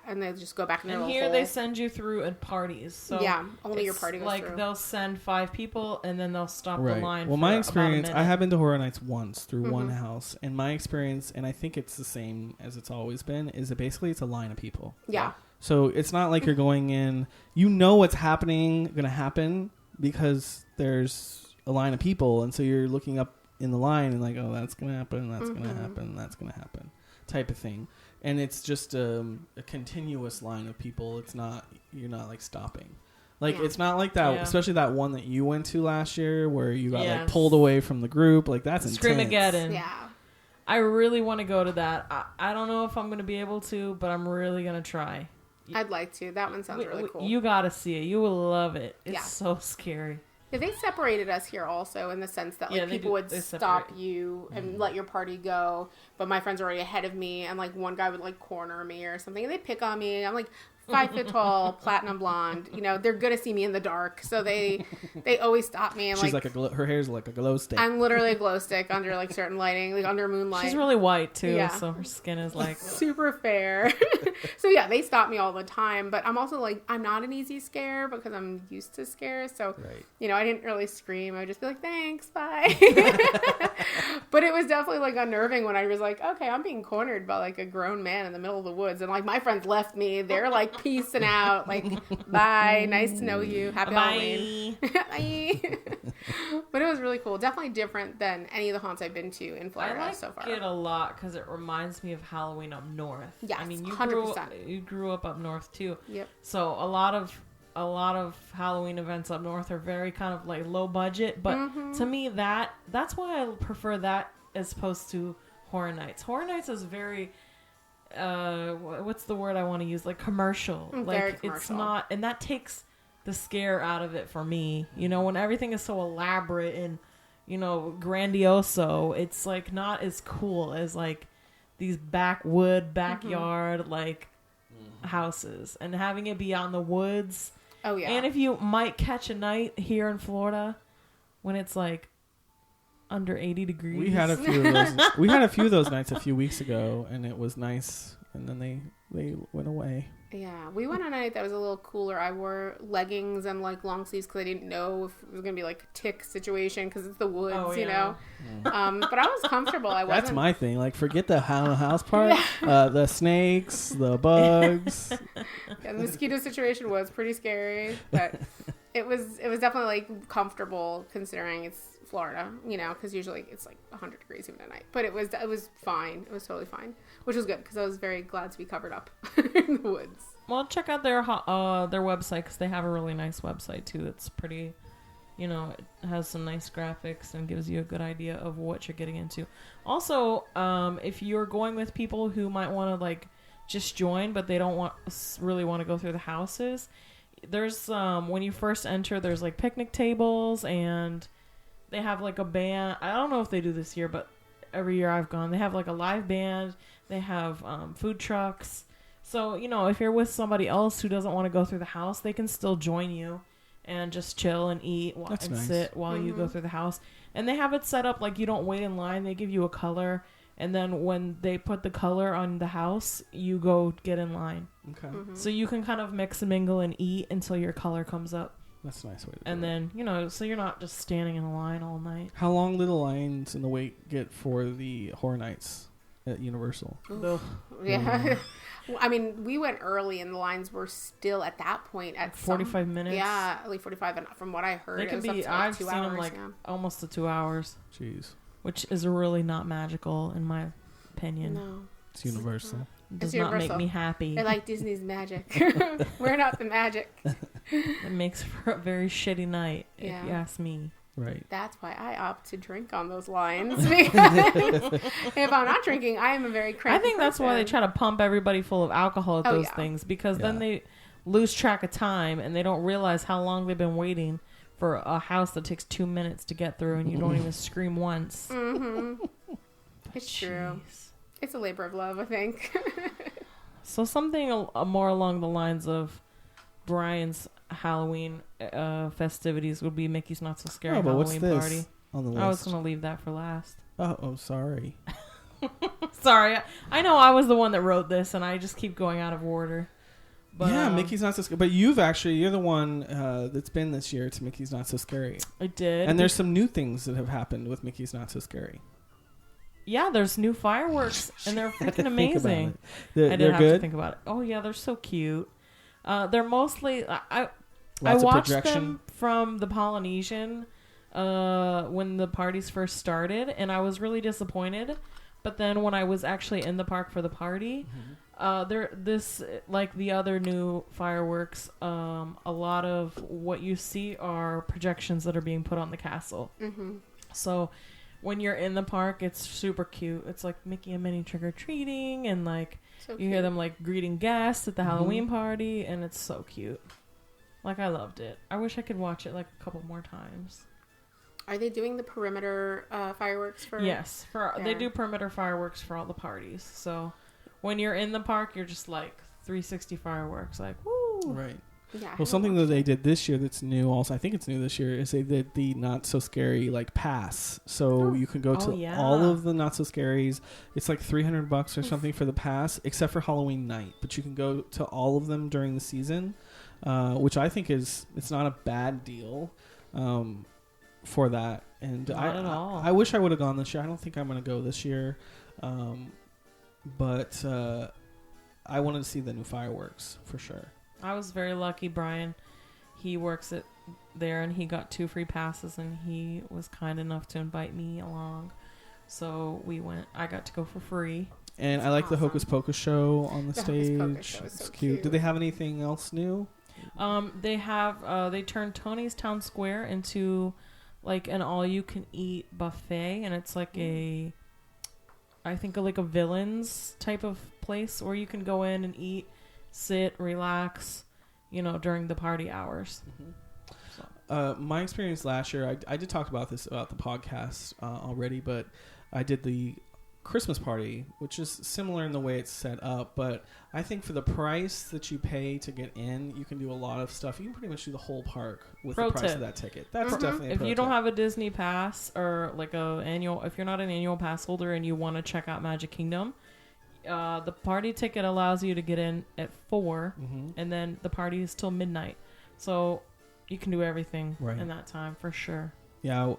and they just go back in their little hole. They send you through in parties. So yeah, only your party goes through. They'll send 5 people, and then they'll stop the line. Well, for my experience, about a I minute. have been to Horror Nights once through one house, and my experience, and I think it's the same as it's always been, is that basically it's a line of people. Yeah. So it's not like you're going in, what's going to happen, because there's a line of people, and so you're looking up in the line and like, oh, that's going to happen, that's going to happen, that's going to happen, type of thing. And it's just a continuous line of people. It's not, you're not like stopping. Like, it's not like that, especially that one that you went to last year where you got like pulled away from the group. Like, that's intense. Screamageddon. Yeah. I really want to go to that. I don't know if I'm going to be able to, but I'm really going to try. I'd like to. That one sounds really cool. You got to see it. You will love it. It's so scary. Yeah, they separated us here also in the sense that like people would stop you and let your party go, but my friends are already ahead of me, and like one guy would like corner me or something, and they'd pick on me. I'm like 5 foot tall, platinum blonde. You know, they're gonna see me in the dark, so they always stop me. And She's like her hair's like a glow stick. I'm literally a glow stick under like certain lighting, like under moonlight. She's really white too, so her skin is like super fair. So yeah, they stop me all the time. But I'm also like, I'm not an easy scare because I'm used to scares. So you know, I didn't really scream. I would just be like, thanks, bye. But it was definitely like unnerving when I was like, okay, I'm being cornered by like a grown man in the middle of the woods, and like my friends left me. They're like peacing out, like, bye, nice to know you, happy Halloween. Bye. But it was really cool. Definitely different than any of the haunts I've been to in Florida so far. I like it a lot because it reminds me of Halloween up north. Yes, I mean, you 100%. grew up north too. Yep. So a lot of Halloween events up north are very kind of like low budget, but to me that's why I prefer that as opposed to Horror Nights. Horror Nights is very what's the word I want to use? Like commercial. Very like commercial. It's not, and that takes the scare out of it for me. You know, when everything is so elaborate and, you know, grandioso, it's like not as cool as like these backyard like houses, and having it be out in the woods. Oh yeah. And if you might catch a night here in Florida when it's like under 80 degrees. We had a few of those. We had a few of those nights a few weeks ago, and it was nice. And then they went away. Yeah, we went on a night that was a little cooler. I wore leggings and like long sleeves because I didn't know if it was gonna be like a tick situation because it's the woods, you know. But I was comfortable. I wasn't. That's my thing. Like, forget the house part. The snakes, the bugs. Yeah, the mosquito situation was pretty scary, but it was definitely like comfortable considering it's Florida, you know, because usually it's like 100 degrees even at night. But it was fine. It was totally fine, which was good because I was very glad to be covered up in the woods. Well, check out their website because they have a really nice website too. It's pretty, you know, it has some nice graphics and gives you a good idea of what you're getting into. Also, if you're going with people who might want to like just join, but they don't really want to go through the houses, there's when you first enter, there's like picnic tables and they have like a band. I don't know if they do this year, but every year I've gone, they have like a live band. They have food trucks. So, you know, if you're with somebody else who doesn't want to go through the house, they can still join you and just chill and eat and nice. Sit while you go through the house. And they have it set up like you don't wait in line. They give you a color. And then when they put the color on the house, you go get in line. Okay. So you can kind of mix and mingle and eat until your color comes up. That's a nice way to do And it. then, you know, so you're not just standing in a line all night. How long do the lines in the wait get for the Horror Nights at Universal? Yeah. I mean, we went early and the lines were still at that point at 45 minutes. Yeah, like 45. And from what I heard, They it could was be, up to like I've 2 seen hours. them like yeah. almost to 2 hours. Jeez. Which is really not magical in my opinion. No. It's Universal. It does It's not make Universal. me happy. They're like Disney's magic. We're not the magic. It makes for a very shitty night, if Yeah. you ask me. Right. That's why I opt to drink on those lines. Because if I'm not drinking, I am a very cranky I think that's why they person. try to pump everybody full of alcohol at Oh, those yeah. things, because then they lose track of time and they don't realize how long they've been waiting for a house that takes 2 minutes to get through and you don't even scream once. It's true. Jeez. It's a labor of love, I think. So something more along the lines of Brian's Halloween festivities would be Mickey's Not So Scary but what's Halloween this Party. on the list? I was going to leave that for last. Oh, sorry. Sorry. I know I was the one that wrote this and I just keep going out of order. But, Yeah, Mickey's Not So Scary. But you're the one that's been this year to Mickey's Not So Scary. I did. And there's some new things that have happened with Mickey's Not So Scary. Yeah, there's new fireworks and they're freaking amazing. They're I did have good. to think about it. Oh yeah, they're so cute. They're mostly I Lots of watched projection. them from the Polynesian when the parties first started, and I was really disappointed. But then when I was actually in the park for the party, like the other new fireworks, a lot of what you see are projections that are being put on the castle. So when you're in the park, it's super cute. It's like Mickey and Minnie trick-or-treating, and like you hear them like greeting guests at the Halloween party, and it's so cute. Like, I loved it. I wish I could watch it like a couple more times. Are they doing the perimeter fireworks for? Yes, they do perimeter fireworks for all the parties. So when you're in the park, you're just like 360 fireworks. Like, woo! Right. Yeah. Well, something that they did this year that's new also, I think it's new this year, is they did the Not So Scary, like, pass. So you can go to all of the Not So Scaries. It's like $300 or something for the pass, except for Halloween night. But you can go to all of them during the season, which I think it's not a bad deal for that. And Not at all. I wish I would have gone this year. I don't think I'm going to go this year. But I wanted to see the new fireworks for sure. I was very lucky, Brian. He works there, and he got 2 free passes, and he was kind enough to invite me along. So we went. I got to go for free. And I like the Hocus Pocus show on the stage. Hocus Pocus show is it's so cute. Did they have anything else new? They turned Tony's Town Square into like an all-you-can-eat buffet, and it's like I think like a villains type of place where you can go in and eat, sit, relax, during the party hours. My experience last year, I did talk about this about the podcast already, but I did the Christmas party, which is similar in the way it's set up, but I think for the price that you pay to get in, you can do a lot of stuff. You can pretty much do the whole park with the price of that ticket. That's definitely if you don't have a Disney pass or like if you're not an annual pass holder and you want to check out Magic Kingdom, the party ticket allows you to get in at 4, and then the party is till midnight, so you can do everything in that time for sure. Yeah,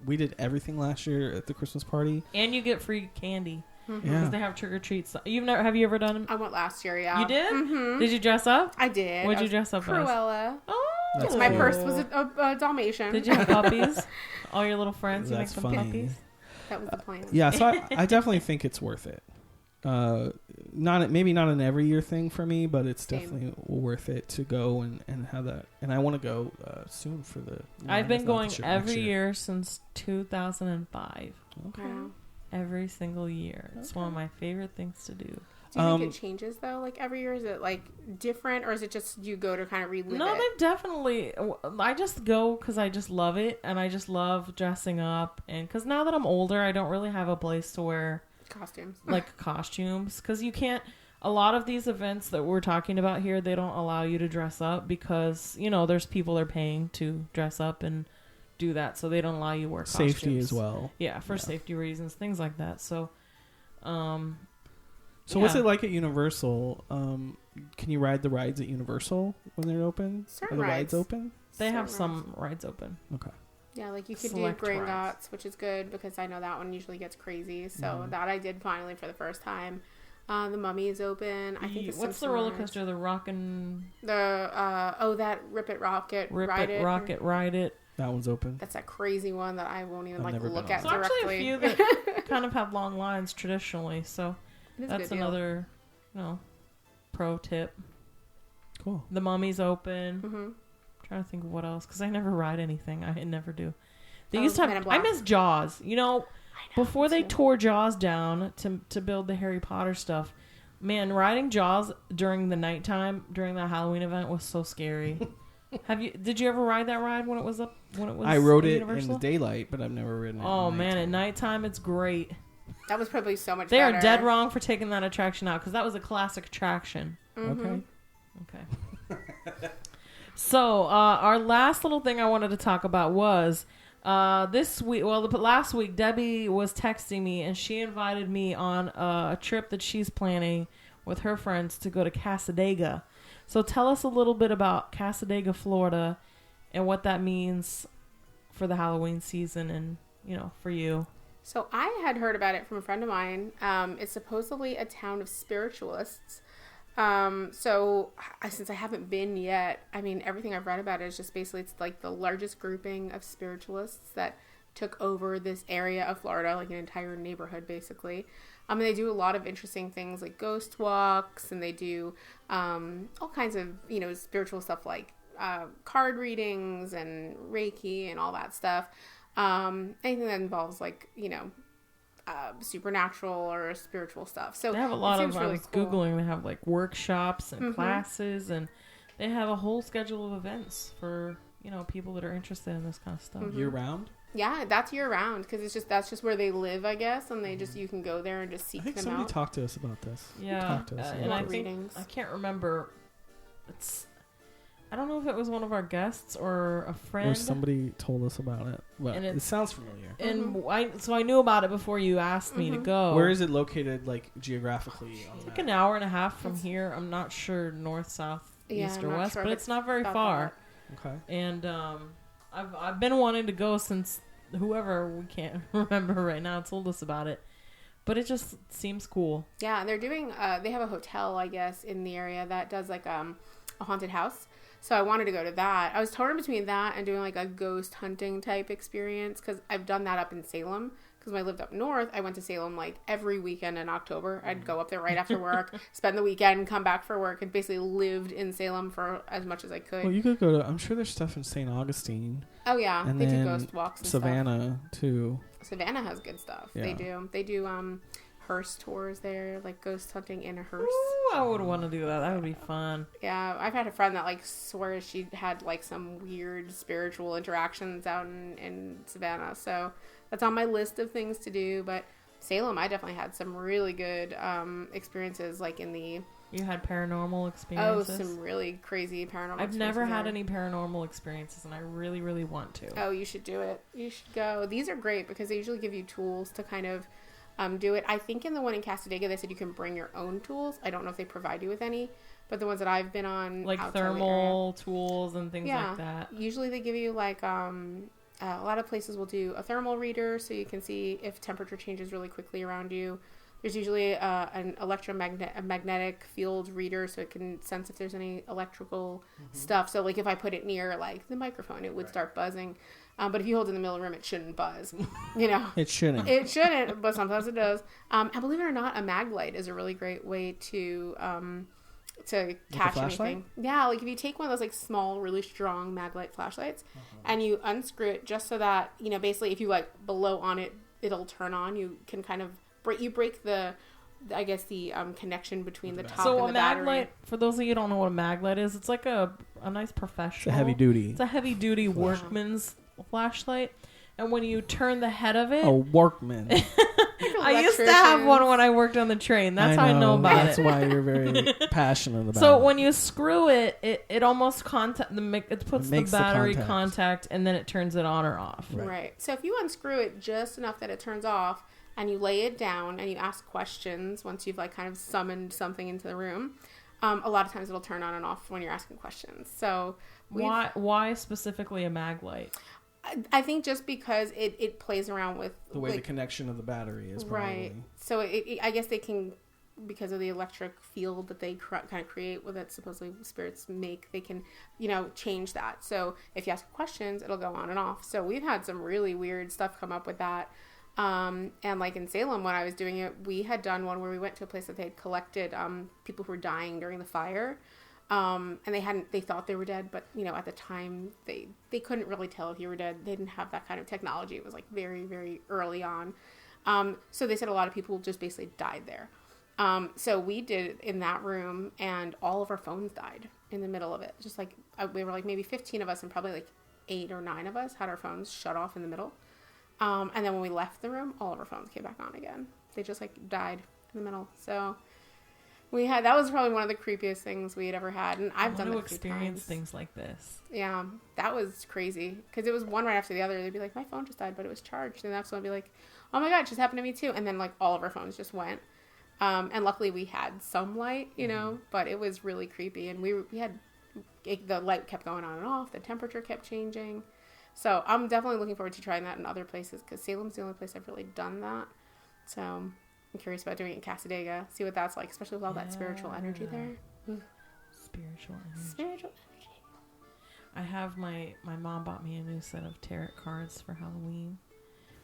we did everything last year at the Christmas party, and you get free candy because they have trick or treats. Have you ever done them? I went last year. Yeah, you did. Mm-hmm. Did you dress up? I did. What'd you dress up Cruella. as? Oh, my purse was a Dalmatian. Did you have puppies? All your little friends? That's you make them puppies. That was the plan. Yeah, so I definitely think it's worth it. Maybe not an every year thing for me, but it's definitely worth it to go and have that. And I want to go soon for the. I've been going every year since 2005. Okay. Wow. Every single year. It's one of my favorite things to do. Do you think it changes though? Like every year, is it like different, or is it just you go to kind of relive it? No, they've definitely. I just go because I just love it, and I just love dressing up, and because now that I'm older, I don't really have a place to wear costumes, because you can't. A lot of these events that we're talking about here, they don't allow you to dress up because there's people are paying to dress up and do that, so they don't allow you to wear costumes. Safety as well. Yeah, for safety reasons, things like that. So, what's it like at Universal? Can you ride the rides at Universal when they're open? Certain Are the rides open? They have some rides open. Okay. Yeah, like you could Select do Gringotts, rides. which is good because I know that one usually gets crazy. So that I did finally for the first time. The Mummy is open. I think what's the roller coaster? The Rockin'... that Rip It Rocket Ride It. Rocket Ride It. That one's open. That's that crazy one that I won't even look at so directly. Actually, a few that kind of have long lines traditionally. So that's another, pro tip. Cool. The Mummy's open. Mm-hmm. Trying to think of what else, because I never ride anything. I never do. They used to have. I miss Jaws. Before they tore Jaws down to build the Harry Potter stuff. Man, riding Jaws during the nighttime during that Halloween event was so scary. Did you ever ride that ride when it was up? I rode it in the daylight, but I've never ridden it. Oh man, at nighttime it's great. That was probably so much. They better. are dead wrong for taking that attraction out because that was a classic attraction. Mm-hmm. Okay. So our last little thing I wanted to talk about was this week. Well, last week Debbie was texting me and she invited me on a trip that she's planning with her friends to go to Cassadaga. So tell us a little bit about Cassadaga, Florida, and what that means for the Halloween season and, for you. So I had heard about it from a friend of mine. It's supposedly a town of spiritualists. So since I haven't been yet, everything I've read about it is just basically it's like the largest grouping of spiritualists that took over this area of Florida, like an entire neighborhood, basically. They do a lot of interesting things like ghost walks, and they do all kinds of, spiritual stuff like card readings and Reiki and all that stuff. Anything that involves like, supernatural or spiritual stuff. So they have a lot of, really I was cool. Googling, they have like workshops and classes, and they have a whole schedule of events for, people that are interested in this kind of stuff. Year round? Yeah, that's year round because that's just where they live, I guess, and they just you can go there and just seek I think them somebody out. talked to us about this. Yeah, Talked to us and about I this. think I can't remember. I don't know if it was one of our guests or a friend. Or somebody told us about it. But And it sounds familiar. And I knew about it before you asked me to go. Where is it located, like, geographically? It's like an hour and a half from here. I'm not sure north, south, east, or west, but it's not very far. Okay. And I've been wanting to go since whoever, we can't remember right now, told us about it. But it just seems cool. Yeah, they're doing, they have a hotel, I guess, in the area that does, like, a haunted house. So I wanted to go to that. I was torn between that and doing, like, a ghost hunting type experience because I've done that up in Salem. Because when I lived up north, I went to Salem, like, every weekend in October. I'd go up there right after work, spend the weekend, come back for work, and basically lived in Salem for as much as I could. Well, you could go to, I'm sure there's stuff in St. Augustine. Oh, yeah. And they then do ghost walks and Savannah, stuff. too. Savannah has good stuff. Yeah. They do hearse tours there, like ghost hunting in a hearse. Ooh, I would want to do that. That would be fun. Yeah, I've had a friend that, like, swears she had, like, some weird spiritual interactions out in Savannah. So that's on my list of things to do. But Salem, I definitely had some really good experiences, like in the... You had paranormal experiences? Oh, some really crazy paranormal I've never had any paranormal experiences, and I really, really want to. Oh, you should do it. You should go. These are great because they usually give you tools to kind of do it. I think in the one in Casadega, they said you can bring your own tools. I don't know if they provide you with any, but the ones that I've been on, like thermal tools and things like that. Usually they give you like a lot of places will do a thermal reader so you can see if temperature changes really quickly around you. There's usually an magnetic field reader so it can sense if there's any electrical stuff. So like if I put it near like the microphone, it would start buzzing. But if you hold it in the middle of the room, it shouldn't buzz. You know, it shouldn't. It shouldn't, but sometimes it does. And believe it or not, a mag light is a really great way to catch anything. Yeah, like if you take one of those like small, really strong mag light flashlights, and you unscrew it just so that basically if you like blow on it, it'll turn on. You can kind of break the connection between the top and the battery. So a mag light, for those of you who don't know what a mag light is, it's like a nice professional. It's a heavy duty. It's a heavy duty workman's flashlight, and when you turn the head of it, a workman. I used to have one when I worked on the train. That's how I know about That's why you're very passionate about it. So when you screw it, it almost it puts the battery contact, and then it turns it on or off. Right. So if you unscrew it just enough that it turns off, and you lay it down and you ask questions once you've like kind of summoned something into the room, a lot of times it'll turn on and off when you're asking questions. So why specifically a mag light? I think just because it plays around with the way the connection of the battery is probably. Right. So I guess they can, because of the electric field that they kind of create with it, supposedly spirits make, they can change that. So if you ask questions, it'll go on and off. So we've had some really weird stuff come up with that. And like in Salem, when I was doing it, we had done one where we went to a place that they had collected people who were dying during the fire. And they thought they were dead, but at the time they couldn't really tell if you were dead. They didn't have that kind of technology. It was like very, very early on. So they said a lot of people just basically died there. So we did it in that room, and all of our phones died in the middle of it. Just like we were like maybe 15 of us, and probably like 8 or 9 of us had our phones shut off in the middle. And then when we left the room, all of our phones came back on again. They just like died in the middle. So that was probably one of the creepiest things we had ever had. And I've done it a few experience times. Things like this. Yeah, that was crazy. Because it was one right after the other. They'd be like, my phone just died, but it was charged. And the next one would be like, oh my God, it just happened to me too. And then like all of our phones just went. And luckily we had some light, but it was really creepy. And we had, the light kept going on and off. The temperature kept changing. So I'm definitely looking forward to trying that in other places, because Salem's the only place I've really done that. So I'm curious about doing it in Casadega, see what that's like, especially with all that spiritual energy there. Spiritual energy. I have my mom bought me a new set of tarot cards for Halloween.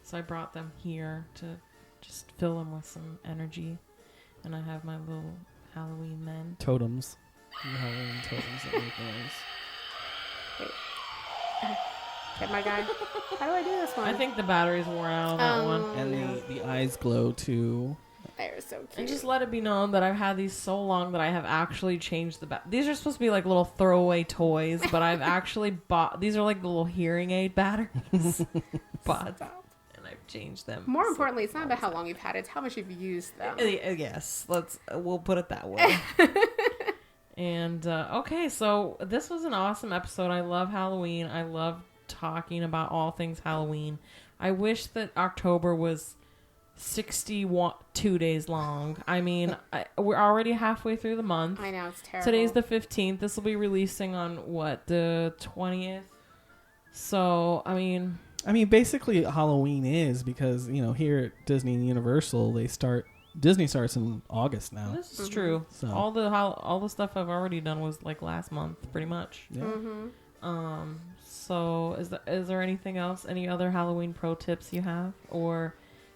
So I brought them here to just fill them with some energy. And I have my little Halloween men. Totems. Halloween totems that make noise. Wait. Okay, my guy. How do I do this one? I think the battery's worn out on that one. And the eyes glow too. They're so cute. And just let it be known that I've had these so long that I have actually changed the These are supposed to be like little throwaway toys, but I've actually bought... These are like the little hearing aid batteries. pods. And I've changed them. More importantly, it's not about how long you've had it. It's how much you've used them. Yes. We'll put it that way. And, okay, so this was an awesome episode. I love Halloween. I love talking about all things Halloween. I wish that October was 62 days long. I mean, we're already halfway through the month. I know, it's terrible. Today's the 15th. This will be releasing on, the 20th? So, I mean, basically Halloween is because, here at Disney and Universal, Disney starts in August now. This is true. So. All the stuff I've already done was like last month, pretty much. Yeah. Mm-hmm. So is there anything else? Any other Halloween pro tips you have, or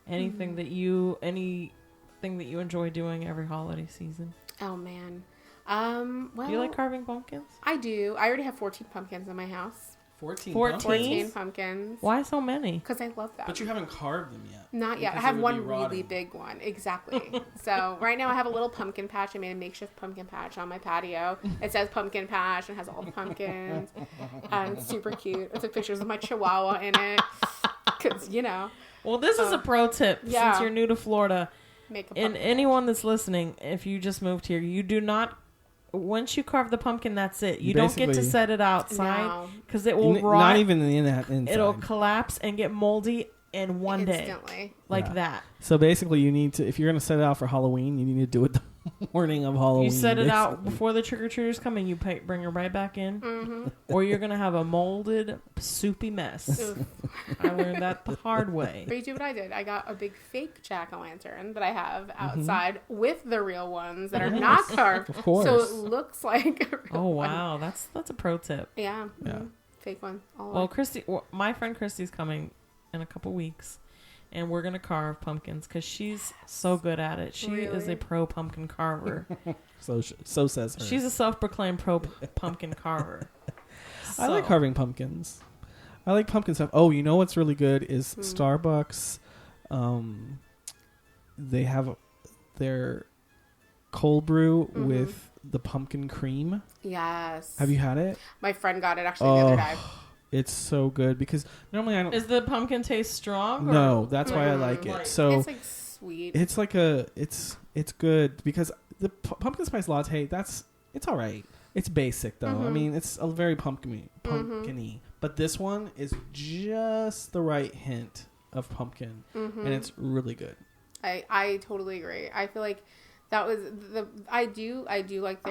anything that you enjoy doing every holiday season? Oh man. Well, do you like carving pumpkins? I do. I already have 14 pumpkins in my house. 14 pumpkins. Why so many? Because I love them. But you haven't carved them yet. Not yet. I have one really big one. Exactly. So right now I have a little pumpkin patch. I made a makeshift pumpkin patch on my patio. It says pumpkin patch and has all the pumpkins. And it's super cute. I took pictures of my chihuahua in it. Because, Well, this is a pro tip since you're new to Florida. And anyone that's listening, if you just moved here, you do not... Once you carve the pumpkin, that's it. You don't get to set it outside because it will rot. Not even in that inside. It'll collapse and get moldy in one day. Like that. So basically, you need to, if you're going to set it out for Halloween, you need to do it the morning of Halloween. You set it out before the trick-or-treaters come and you bring it right back in. Or you're going to have a molded, soupy mess. I learned that the hard way. Or you do what I did. I got a big fake jack-o'-lantern that I have outside with the real ones that are not carved. Of course. So it looks like a real one. Wow. That's a pro tip. Yeah. Fake one. Well, my friend Christy's coming in a couple weeks. And we're going to carve pumpkins because she's so good at it. She is a pro pumpkin carver. So says her. She's a self-proclaimed pro pumpkin carver. So. I like carving pumpkins. I like pumpkin stuff. Oh, you know what's really good is Starbucks. They have their cold brew with the pumpkin cream. Yes. Have you had it? My friend got it actually the other day. It's so good because normally I don't. Is the pumpkin taste strong? No, that's why I like it. So it's like sweet. It's like it's good because the pumpkin spice latte. It's all right. It's basic though. I mean, it's a very pumpkin-y. But this one is just the right hint of pumpkin, and it's really good. I totally agree. I feel like that was I do like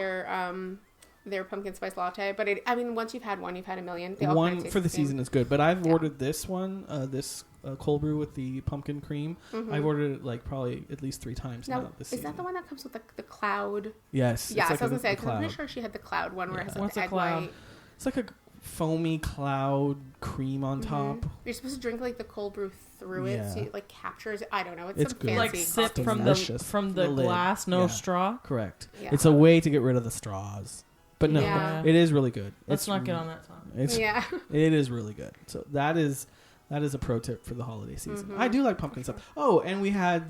their pumpkin spice latte, but once you've had one, you've had a million. They all one for the season is good, but I've ordered this one, this cold brew with the pumpkin cream. I've ordered it probably at least 3 times now this season. Is that the one that comes with the cloud? Yes. Yeah, I was gonna say, because I'm pretty sure she had the cloud one where it has What's the a egg cloud? white. It's like a foamy cloud cream on top. You're supposed to drink the cold brew through it, so it captures it. I don't know. It's some good. fancy Sip delicious. from the glass, no straw. Correct. Yeah. It's a way to get rid of the straws. But no, it is really good. Let's not get on that topic. It is really good. So that is a pro tip for the holiday season. I do like pumpkin stuff. Oh, and we had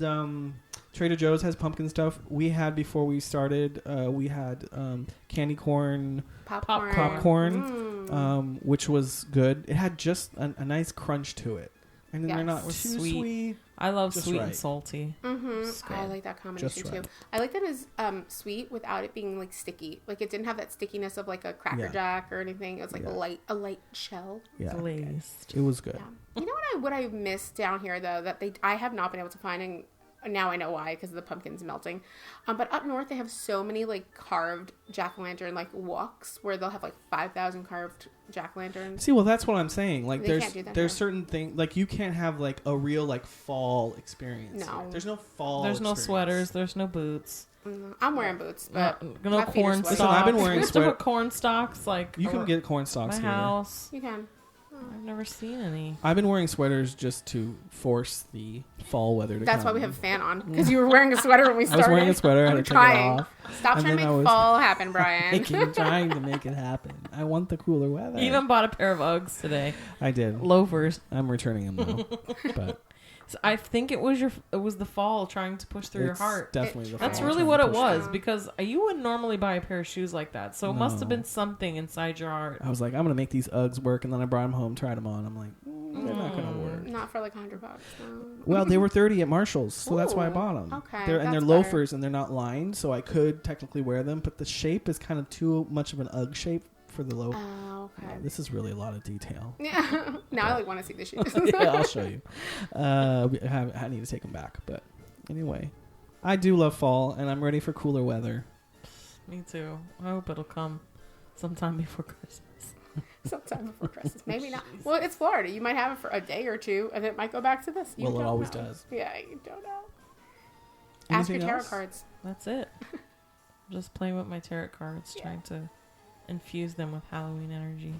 Trader Joe's has pumpkin stuff. We had before we started. We had candy corn popcorn, which was good. It had just a nice crunch to it, and they're not too sweet. I love sweet and salty. I like that combination too. I like that it was sweet without it being sticky. It didn't have that stickiness of a Cracker Jack or anything. It was a light shell. Yeah, glazed. It was good. Yeah. You know what I missed down here though that I have not been able to find, and now I know why, because the pumpkin's melting. But up north they have so many carved jack-o'-lantern walks where they'll have 5,000 carved jack-o'-lanterns. See, well, that's what I'm saying. There's certain things you can't have a real fall experience. No, there's no fall. There's no experience. sweaters. There's no boots. I'm wearing boots, but no corn stalks. Listen, I've been wearing corn stalks. You can get corn stalks my here. House. You can. I've never seen any. I've been wearing sweaters just to force the fall weather to come. That's why we have a fan on, because you were wearing a sweater when we started. I was wearing a sweater. I had to take it off. Stop trying to make fall happen, Brian. Trying to make it happen. I want the cooler weather. You even bought a pair of Uggs today. I did. Loafers. I'm returning them though. But so I think it was the fall trying to push through your heart. Definitely the fall. That's really what it was, because you wouldn't normally buy a pair of shoes like that. So it must have been something inside your heart. I was like, I'm gonna make these Uggs work, and then I brought them home, tried them on. I'm like, they're not gonna work. Not for like $100. No. Well, they were $30 at Marshall's, so that's why I bought them. Okay, And they're that's loafers, and they're not lined, so I could technically wear them, but the shape is kind of too much of an UGG shape for the loaf. Oh, okay. This is really a lot of detail. Yeah. Now I like want to see the shoes. Yeah, I'll show you. I need to take them back, but anyway, I do love fall, and I'm ready for cooler weather. Me too. I hope it'll come sometime before Christmas. Sometime before Christmas. Maybe not. Well, it's Florida. You might have it for a day or two, and it might go back to this. You Well, it don't always know. does. Yeah, you don't know. Ask your Anything tarot else? cards. That's it. Just playing with my tarot cards, trying to infuse them with Halloween energy.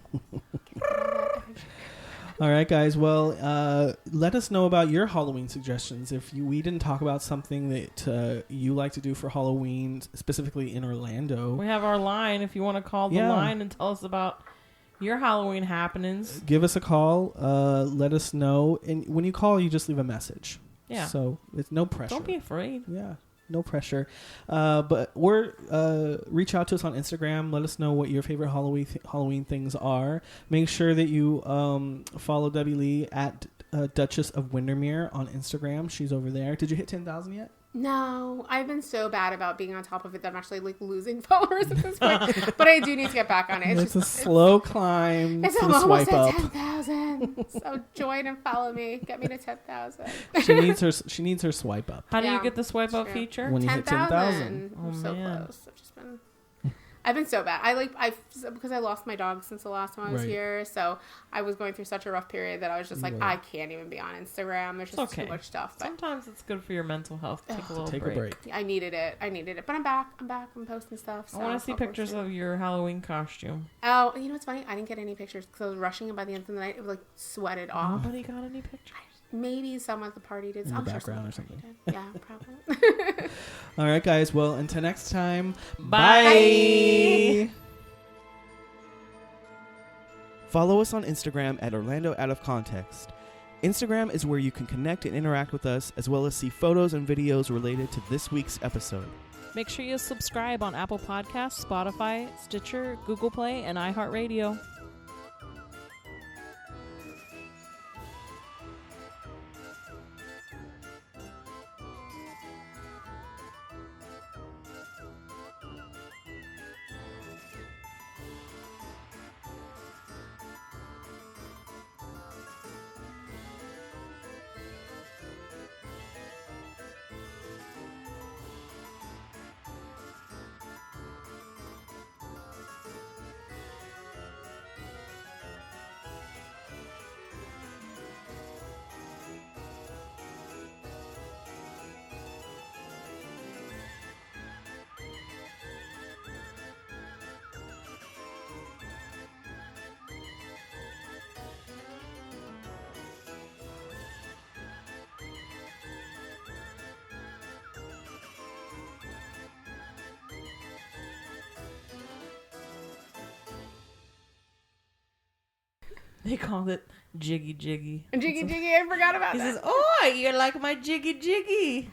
All right, guys. Well, let us know about your Halloween suggestions. If we didn't talk about something that you like to do for Halloween, specifically in Orlando, We have our line. If you want to call the line and tell us about your Halloween happenings, give us a call. Let us know. And when you call, you just leave a message. Yeah. So it's no pressure. Don't be afraid. Yeah. No pressure. But reach out to us on Instagram. Let us know what your favorite Halloween things are. Make sure that you follow Debbie Lee at Duchess of Windermere on Instagram. She's over there. Did you hit 10,000 yet? No, I've been so bad about being on top of it that I'm actually like losing followers at this point. But I do need to get back on it. It's a slow climb. It's to the almost swipe at up. 10,000. So join and follow me. Get me to 10,000. She needs her swipe up. How do you Yeah, get the swipe up true. feature? When you hit 10,000. I'm Oh, so man. close. I've been so bad. Because I lost my dog since the last time I was Right. here, so I was going through such a rough period that I was just like, I can't even be on Instagram. There's just too much stuff. But Sometimes it's good for your mental health. Take a little Take break. a break. I needed it. But I'm back. I'm posting stuff. So I want to see I'll post pictures it. of your Halloween costume. Oh, you know what's funny? I didn't get any pictures because I was rushing, and by the end of the night, it was like sweated off. Nobody got any pictures. Maybe someone at the party did. In the I'm background or sure something. did. Yeah, probably. All right, guys. Well, until next time. Bye. Follow us on Instagram at Orlando Out of Context. Instagram is where you can connect and interact with us, as well as see photos and videos related to this week's episode. Make sure you subscribe on Apple Podcasts, Spotify, Stitcher, Google Play, and iHeartRadio. They called it Jiggy Jiggy. Jiggy Jiggy, I forgot about He that. says, "Oh, you're like my Jiggy Jiggy."